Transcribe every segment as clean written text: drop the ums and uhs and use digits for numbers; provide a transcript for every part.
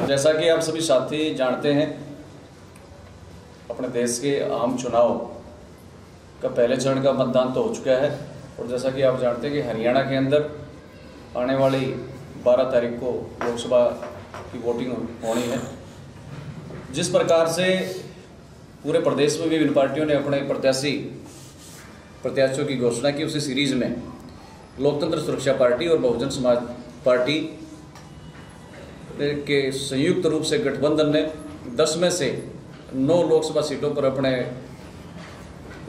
जैसा कि आप सभी साथी जानते हैं, अपने देश के आम चुनाव का पहले चरण का मतदान तो हो चुका है और जैसा कि आप जानते हैं कि हरियाणा के अंदर आने वाली 12 तारीख को लोकसभा की वोटिंग होनी है। जिस प्रकार से पूरे प्रदेश में विभिन्न पार्टियों ने अपने प्रत्याशियों की घोषणा की, उसी सीरीज में लोकतंत्र सुरक्षा पार्टी और बहुजन समाज पार्टी के संयुक्त रूप से गठबंधन ने 10 में से 9 लोकसभा सीटों पर अपने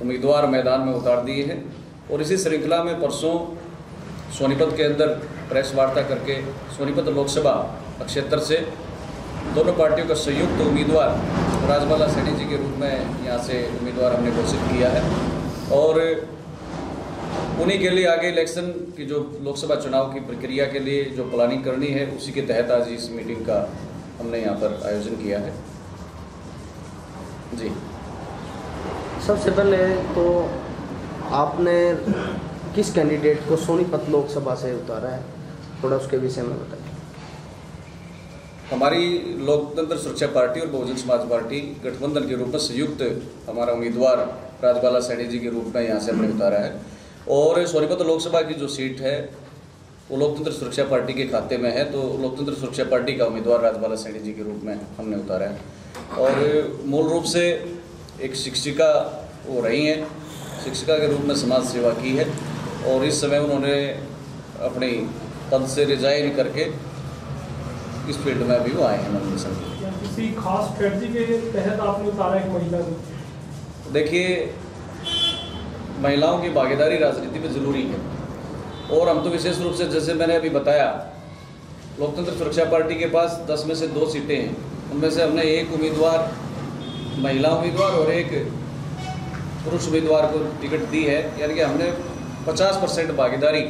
उम्मीदवार मैदान में उतार दिए हैं। और इसी श्रृंखला में परसों सोनीपत के अंदर प्रेस वार्ता करके सोनीपत लोकसभा क्षेत्र से दोनों पार्टियों का संयुक्त उम्मीदवार राजबाला सैनी जी के रूप में यहाँ से उम्मीदवार हमने घोषित किया है और उन्हीं के लिए आगे इलेक्शन की जो लोकसभा चुनाव की प्रक्रिया के लिए जो प्लानिंग करनी है, उसी के तहत आज इस मीटिंग का हमने यहाँ पर आयोजन किया है। जी, सबसे पहले तो आपने किस कैंडिडेट को सोनीपत लोकसभा से उतारा है, थोड़ा उसके विषय में बताइए। हमारी लोकतंत्र सुरक्षा पार्टी और बहुजन समाज पार्टी गठबंधन के रूप में संयुक्त हमारा उम्मीदवार राजबाला सैनी जी के रूप में यहाँ से हमने उतारा है और सोनीपत लोकसभा की जो सीट है वो लोकतंत्र सुरक्षा पार्टी के खाते में है, तो लोकतंत्र सुरक्षा पार्टी का उम्मीदवार राजबाला सैनी जी के रूप में हमने उतारा है। और मूल रूप से एक शिक्षिका वो रही हैं, शिक्षिका के रूप में समाज सेवा की है और इस समय उन्होंने अपनी पद से रिजाइन करके इस फील्ड में अभी वो आए हैं नॉमिनेशन। किसी खास स्ट्रेटजी के तहत आपने उतारा एक महिला को? देखिए, महिलाओं की भागीदारी राजनीति में ज़रूरी है और हम तो विशेष रूप से, जैसे मैंने अभी बताया, लोकतंत्र सुरक्षा पार्टी के पास 10 में से 2 सीटें हैं, उनमें से हमने एक उम्मीदवार महिला उम्मीदवार और एक पुरुष उम्मीदवार को टिकट दी है, यानी कि हमने 50% भागीदारी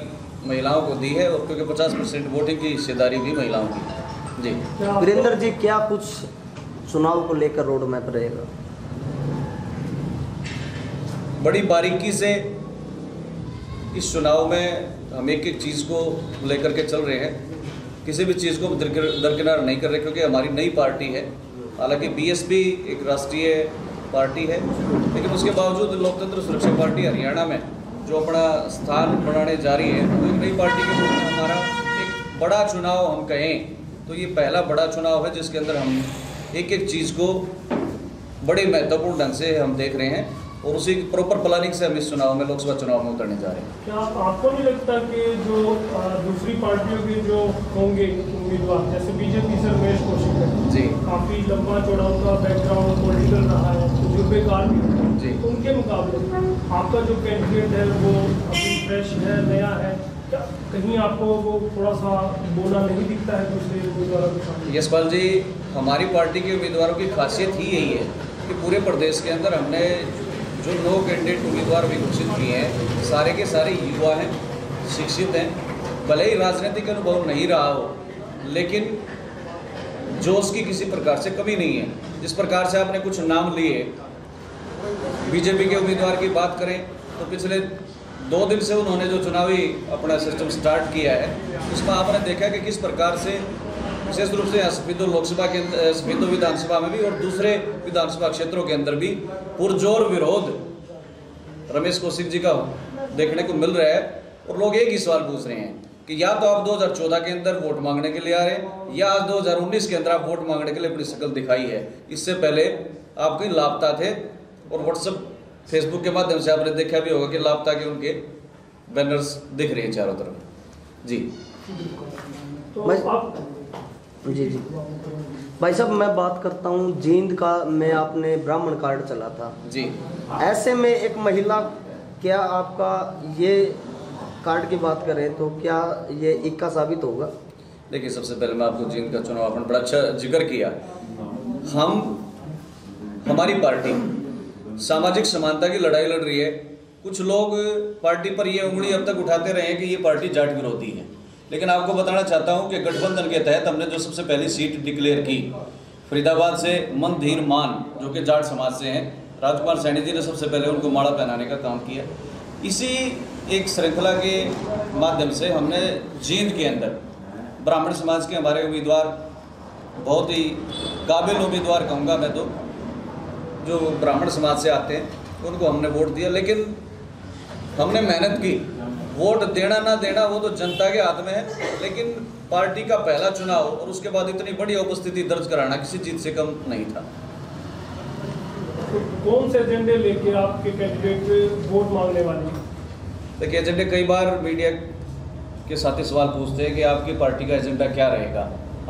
महिलाओं को दी है और क्योंकि 50% वोटिंग की हिस्सेदारी भी महिलाओं की। जी वीरेंद्र जी, क्या कुछ चुनाव को लेकर रोड मैप रहेगा? बड़ी बारीकी से इस चुनाव में हम एक एक चीज़ को लेकर के चल रहे हैं, किसी भी चीज़ को दरकिनार नहीं कर रहे क्योंकि हमारी नई पार्टी है। हालांकि बीएसपी एक राष्ट्रीय पार्टी है, लेकिन उसके बावजूद लोकतंत्र सुरक्षा पार्टी हरियाणा में जो अपना स्थान बनाने जा रही है, तो एक नई पार्टी के रूप में हमारा एक बड़ा चुनाव हम कहें तो ये पहला बड़ा चुनाव है जिसके अंदर हम एक एक चीज़ को बड़े महत्वपूर्ण ढंग से हम देख रहे हैं और उसी प्रॉपर प्लानिंग से हम इस चुनाव में, लोकसभा चुनाव में उतरने जा रहे हैं। क्या आपको नहीं लगता कि जो दूसरी पार्टियों के जो होंगे उम्मीदवार, जैसे बीजेपी से रमेश कौशिक है जी, काफ़ी लंबा चौड़ा उनका बैकग्राउंड पॉलिटिकल रहा है, तजुर्बेकार भी जी, उनके मुकाबले आपका जो कैंडिडेट है वो अभी फ्रेश है, नया है, क्या कहीं आपको वो थोड़ा सा बोला नहीं दिखता है दूसरे उम्मीदवारों के साथ? यशपाल जी, हमारी पार्टी के उम्मीदवारों की खासियत ही यही है कि पूरे प्रदेश के अंदर हमने जो 9 कैंडिडेट उम्मीदवार भी घोषित किए हैं, सारे के सारे युवा हैं, शिक्षित हैं, भले ही राजनीतिक अनुभव नहीं रहा हो, लेकिन जोश की किसी प्रकार से कमी नहीं है। जिस प्रकार से आपने कुछ नाम लिए, बीजेपी के उम्मीदवार की बात करें तो पिछले 2 दिन से उन्होंने जो चुनावी अपना सिस्टम स्टार्ट किया है, उसमें आपने देखा कि किस प्रकार से विशेष रूप से स्पीतो लोकसभा के अंदर, स्पीतो विधानसभा में भी और दूसरे विधानसभा क्षेत्रों के अंदर भी पुरजोर विरोध रमेश कौशिक जी का देखने को मिल रहा है और लोग एक ही सवाल पूछ रहे हैं कि या तो आप 2014 के अंदर वोट मांगने के लिए आ रहे हैं या आज 2019 के अंदर आप वोट मांगने के लिए अपनी शक्ल दिखाई है। इससे पहले आप कहीं लापता थे और व्हाट्सएप फेसबुक के माध्यम से आपने देखा भी होगा कि लापता के उनके बैनर्स दिख रहे हैं चारों तरफ। जी जी भाई साहब, मैं बात करता हूँ जींद का, मैं आपने ब्राह्मण कार्ड चला था जी, ऐसे में एक महिला, क्या आपका ये कार्ड की बात करें तो क्या ये इक्का साबित होगा? देखिए, सबसे पहले मैं आपको जींद का चुनाव आपने बड़ा अच्छा जिक्र किया। हमारी पार्टी सामाजिक समानता की लड़ाई लड़ रही है। कुछ लोग पार्टी पर ये उंगली अब तक उठाते रहे हैं कि ये पार्टी जाट विरोधी है, लेकिन आपको बताना चाहता हूं कि गठबंधन के तहत हमने जो सबसे पहली सीट डिक्लेयर की फरीदाबाद से मनधीर मान, जो कि जाट समाज से हैं, राजकुमार सैनी जी ने सबसे पहले उनको माला पहनाने का काम किया। इसी एक श्रृंखला के माध्यम से हमने जींद के अंदर ब्राह्मण समाज के हमारे उम्मीदवार, बहुत ही काबिल उम्मीदवार कहूँगा मैं तो, जो ब्राह्मण समाज से आते हैं उनको हमने वोट दिया। लेकिन हमने मेहनत की, वोट देना ना देना वो तो जनता के हाथ में है, लेकिन पार्टी का पहला चुनाव और उसके बाद इतनी बड़ी उपस्थिति दर्ज कराना किसी जीत से कम नहीं था। तो कौन से एजेंडे लेके आपके कैंडिडेट वोट मांगने वाले हैं? देखिए, एजेंडे कई बार मीडिया के साथी सवाल पूछते हैं कि आपकी पार्टी का एजेंडा क्या रहेगा,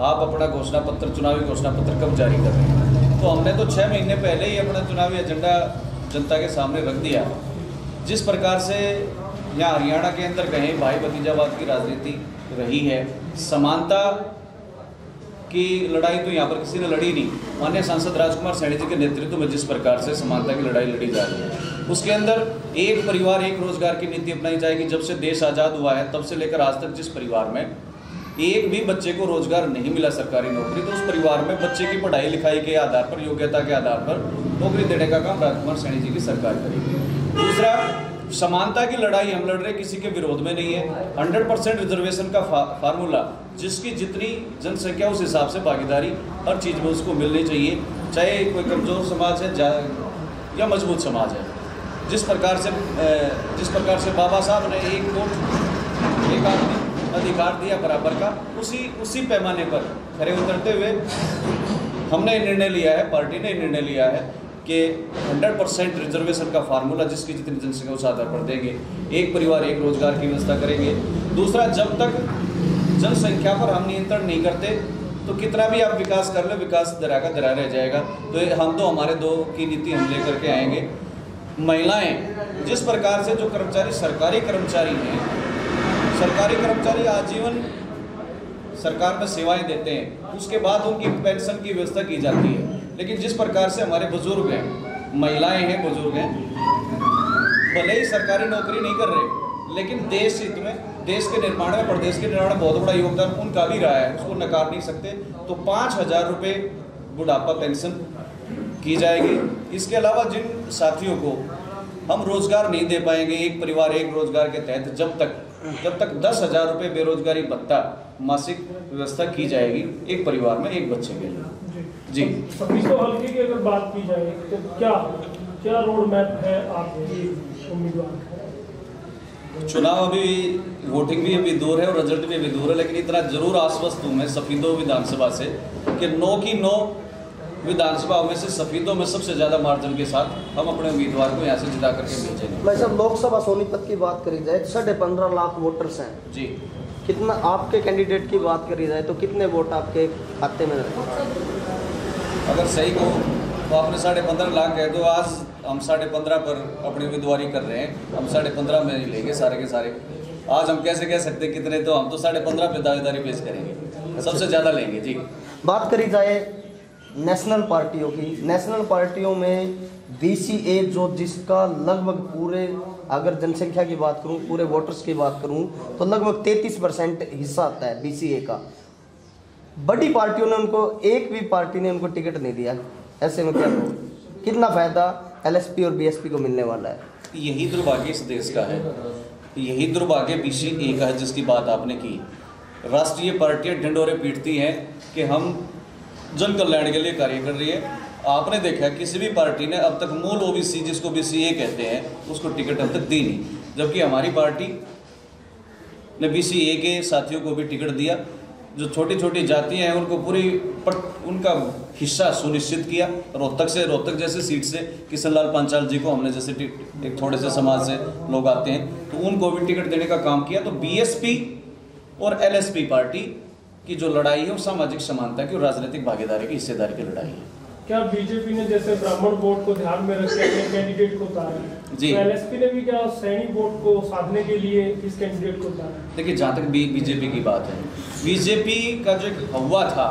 आप अपना घोषणा पत्र, चुनावी घोषणा पत्र कब जारी कर रहे हैं। तो हमने तो 6 महीने पहले ही अपना चुनावी एजेंडा जनता के सामने रख दिया। जिस प्रकार से यहाँ हरियाणा के अंदर कहीं भाई भतीजावाद की राजनीति रही है, समानता की लड़ाई तो यहाँ पर किसी ने लड़ी नहीं। माननीय सांसद राजकुमार सैनी जी के नेतृत्व में जिस प्रकार से समानता की लड़ाई लड़ी जा रही है, उसके अंदर एक परिवार एक रोजगार की नीति अपनाई जाएगी। जब से देश आज़ाद हुआ है तब से लेकर आज तक जिस परिवार में एक भी बच्चे को रोजगार नहीं मिला, सरकारी नौकरी, तो उस परिवार में बच्चे की पढ़ाई लिखाई के आधार पर, योग्यता के आधार पर नौकरी देने का काम राजकुमार सैनी जी की सरकार करेगी। दूसरा, समानता की लड़ाई हम लड़ रहे, किसी के विरोध में नहीं है। 100% रिजर्वेशन का फार्मूला, जिसकी जितनी जनसंख्या उस हिसाब से भागीदारी हर चीज़ में उसको मिलनी चाहिए, चाहे कोई कमज़ोर समाज है या मजबूत समाज है। जिस प्रकार से बाबा साहब ने एक वोट एक आदमी अधिकार दिया बराबर का, उसी पैमाने पर खरे उतरते हुए हमने निर्णय लिया है, पार्टी ने निर्णय लिया है कि 100% रिजर्वेशन का फार्मूला, जिसकी जितनी जनसंख्या उस आधार पर देंगे, एक परिवार एक रोजगार की व्यवस्था करेंगे। दूसरा, जब तक जनसंख्या पर हम नियंत्रण नहीं करते तो कितना भी आप विकास कर लो, विकास दरा का दरा रह जाएगा। तो हम तो हमारे 2 की नीति हम लेकर के आएंगे। महिलाएं, जिस प्रकार से जो कर्मचारी सरकारी कर्मचारी हैं, सरकारी कर्मचारी आजीवन सरकार में सेवाएं देते हैं, उसके बाद उनकी पेंशन की व्यवस्था की जाती है। लेकिन जिस प्रकार से हमारे बुजुर्ग हैं, महिलाएं हैं, बुजुर्ग हैं, भले ही सरकारी नौकरी नहीं कर रहे, लेकिन देश हित में, देश के निर्माण में, प्रदेश के निर्माण में बहुत बड़ा योगदान उनका भी रहा है, उसको नकार नहीं सकते। तो 5,000 रुपये बुढ़ापा पेंशन की जाएगी। इसके अलावा जिन साथियों को हम रोजगार नहीं दे पाएंगे, एक परिवार एक रोजगार के तहत जब तक 10,000 रुपये बेरोजगारी भत्ता मासिक व्यवस्था की जाएगी, एक परिवार में एक बच्चे के लिए। जी, सफीसो हल्के की अगर बात की जाए तो क्या रोड मैप है आपके उम्मीदवार? चुनाव अभी, वोटिंग भी अभी दूर है और रिजल्ट भी अभी दूर है, लेकिन इतना जरूर आश्वस्त हूँ मैं सफीदों विधानसभा से कि 9 की 9 विधानसभा में से सफीदों में सबसे ज़्यादा मार्जिन के साथ हम अपने उम्मीदवार को यहाँ से जिता करके भेजेंगे। भाई साहब, लोकसभा सोनीपत की बात करी जाए, 15.5 लाख वोटर्स हैं जी। कितना आपके कैंडिडेट की बात करी जाए तो कितने वोट आपके खाते में रहते? अगर सही को तो आपने 15.5 लाख कह दो, आज हम 15.5 पर अपनी उम्मीदवारी कर रहे हैं, हम 15.5 में ही लेंगे सारे के सारे। आज हम कैसे कह सकते हैं कितने, तो हम तो 15.5 पे दावेदारी पेश करेंगे, सबसे ज़्यादा लेंगे जी। बात करी जाए नेशनल पार्टियों की, नेशनल पार्टियों में BCA जो जिसका लगभग पूरे, अगर जनसंख्या की बात करूं, पूरे वोटर्स की बात करूं तो लगभग 33% हिस्सा आता है BCA का। बड़ी पार्टियों ने उनको, एक भी पार्टी ने उनको टिकट नहीं दिया। ऐसे में क्या करूँ, कितना फायदा LSP और BSP को मिलने वाला है? यही दुर्भाग्य इस देश का है, यही दुर्भाग्य BCA का है जिसकी बात आपने की। राष्ट्रीय पार्टियां ढिंडोरे पीटती हैं कि हम जन कल्याण के लिए कार्य कर रही है। आपने देखा किसी भी पार्टी ने अब तक मूल OBC, जिसको BCA कहते हैं, उसको टिकट अब तक दी नहीं, जबकि हमारी पार्टी ने BCA के साथियों को भी टिकट दिया। जो छोटी छोटी जातियां हैं उनको उनका हिस्सा सुनिश्चित किया। रोहतक जैसे सीट से किशन लाल पांचाल जी को हमने, जैसे एक थोड़े से समाज से लोग आते हैं, तो उनको भी टिकट देने का काम किया। तो BSP और LSP पार्टी की जो लड़ाई है वो सामाजिक समानता की और राजनीतिक भागीदारी की, हिस्सेदारी की लड़ाई है। क्या बीजेपी ने जैसे ब्राह्मण वोट को ध्यान में रख के अपने कैंडिडेट को उतारा जी, तो LSP ने भी क्या सैनी वोट को साधने के लिए इस कैंडिडेट को उतारा? देखिए, जहाँ तक बीजेपी की बात है, बीजेपी का जो एक हवा था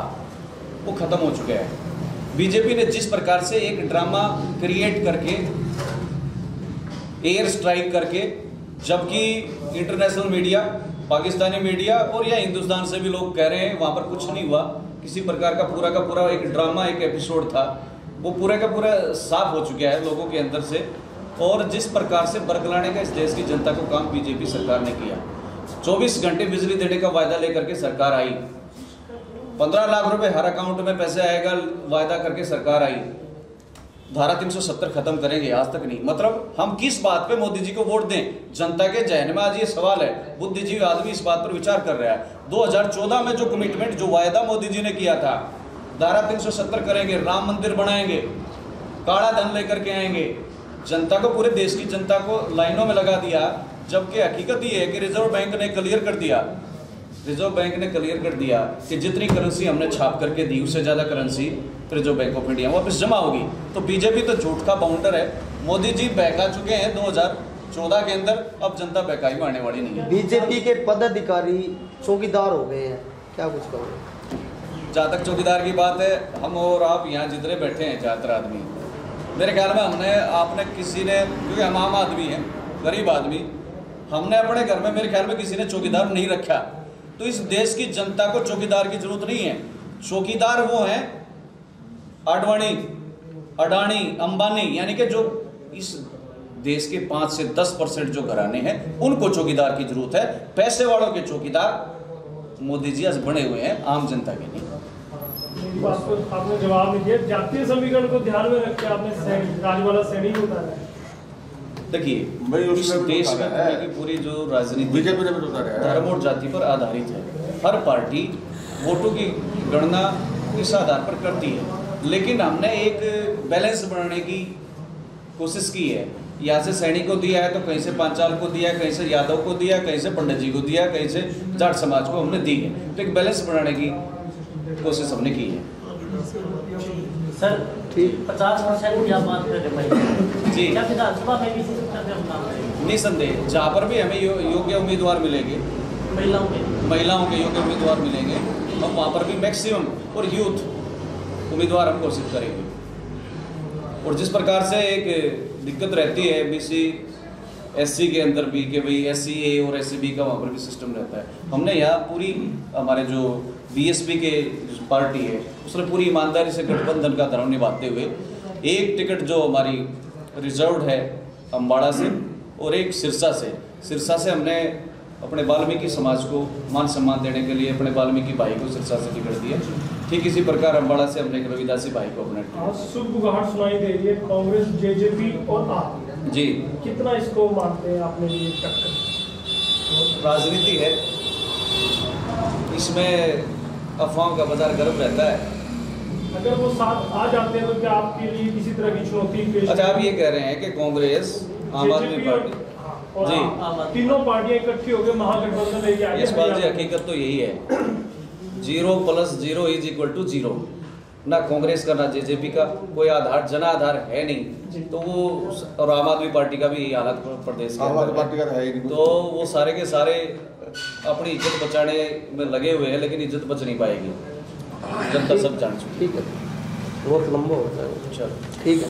वो खत्म हो चुका है। बीजेपी ने जिस प्रकार से एक ड्रामा क्रिएट करके, एयर स्ट्राइक करके, जबकि इंटरनेशनल मीडिया, पाकिस्तानी मीडिया और या हिंदुस्तान से भी लोग कह रहे हैं वहाँ पर कुछ नहीं हुआ, किसी प्रकार का पूरा एक ड्रामा, एक एपिसोड था, वो पूरा का पूरा साफ हो चुका है लोगों के अंदर से। और जिस प्रकार से बरगलाने का इस देश की जनता को काम बीजेपी सरकार ने किया, 24 घंटे बिजली देने का वायदा लेकर के सरकार आई, 15 लाख रुपए हर अकाउंट में पैसे आएगा वायदा करके सरकार आई, धारा 370 खत्म करेंगे, आज तक नहीं। मतलब हम किस बात पे मोदी जी को वोट दें? जनता के जहन में आज ये सवाल है। बुद्धिजीवी आदमी इस बात पर विचार कर रहा है। 2014 में जो कमिटमेंट, जो वायदा मोदी जी ने किया था, धारा 370 करेंगे, राम मंदिर बनाएंगे, काला धन लेकर के आएंगे, जनता को, पूरे देश की जनता को लाइनों में लगा दिया। जबकि हकीकत ये है कि रिजर्व बैंक ने क्लियर कर दिया, रिजर्व बैंक ने क्लियर कर दिया कि जितनी करेंसी हमने छाप करके दी उससे ज़्यादा currency reserve bank of India वापस जमा होगी। तो बीजेपी तो झूठ का बाउंडर है। मोदी जी बहका चुके हैं 2014 के अंदर, अब जनता बहकाई में आने वाली नहीं है। बीजेपी के पदाधिकारी चौकीदार हो गए हैं, क्या कुछ कहोगे? जहाँ तक चौकीदार की बात है, हम और आप यहाँ जितने बैठे हैं ज़्यादातर आदमी, मेरे ख्याल में आपने किसी ने, क्योंकि हम आम आदमी हैं, गरीब आदमी, हमने अपने घर में मेरे ख्याल में किसी ने चौकीदार नहीं रखा। तो इस देश की जनता को चौकीदार की जरूरत नहीं है। चौकीदार वो हैं आडवाणी, अडानी, अंबानी, यानी कि जो इस देश के 5 से 10% जो घराने हैं, उनको चौकीदार की जरूरत है। पैसे वालों के चौकीदार मोदी जी आज बने हुए हैं, आम जनता के नहीं। बात को आपने जवाब नहीं दिया। जातीय समीकरण को ध्यान में रख के आपने राजवाला सैनिक होता है। देखिए, इस देश में पूरी जो राजनीति धर्म और जाति पर आधारित है। हर पार्टी वोटों की गणना इस आधार पर करती है, लेकिन हमने एक बैलेंस बनाने की कोशिश की है। यहाँ से सैनिक को दिया है तो कहीं से पांचाल को दिया, कहीं से यादव को दिया, कहीं से पंडित जी को दिया, कहीं से जाट समाज को हमने दी है। तो एक बैलेंस बनाने की कोशिश हमने की है। सर ठीक 50% की आप बात कर रहे हैं जी, क्या विधानसभा में भी हम निसंदेह जहाँ पर भी हमें योग्य उम्मीदवार मिलेंगे, महिलाओं के योग्य उम्मीदवार मिलेंगे, हम वहाँ पर भी मैक्सिमम और यूथ उम्मीदवार हम घोषित करेंगे। और जिस प्रकार से एक दिक्कत रहती है BC SC के अंदर भी कि भाई SCA और SCB का वहाँ पर भी सिस्टम रहता है, हमने यहाँ पूरी हमारे जो BSP के जो पार्टी है उसने पूरी ईमानदारी से गठबंधन का धर्म निभाते हुए एक टिकट जो हमारी रिजर्व्ड है अम्बाड़ा से और एक सिरसा से हमने अपने वाल्मीकि समाज को मान सम्मान देने के लिए अपने वाल्मीकि भाई को सिरसा से टिकट दिया। ठीक इसी प्रकार अम्बाड़ा से हमने एक रविदासी भाई को अपने शुभ गुहार सुनाई दे रही है कांग्रेस, JJP और आप जी, कितना इसको मानते हैं आपने ये टक्कर? राजनीति है, इसमें अफवाहों का बाजार गर्म रहता है। अगर वो साथ आ जाते हैं तो क्या आपके लिए किसी तरह की चुनौती पेश? अच्छा, आप ये कह रहे हैं कि कांग्रेस, आम आदमी पार्टी और जी, तीनों पार्टियां इकट्ठी होकर महागठबंधन लेके आगे। इस बात की हकीकत तो यही है, 0 + 0 = 0। ना कांग्रेस का ना JJP का कोई आधार, जनाधार है नहीं। तो वो, और आम आदमी पार्टी का भी यही हालत प्रदेश के अंदर है। तो वो सारे के सारे अपनी इज्जत बचाने में लगे हुए हैं, लेकिन इज्जत बच नहीं पाएगी, जनता सब जान चुकी। ठीक है, बहुत लंबा होता है। चलो ठीक है।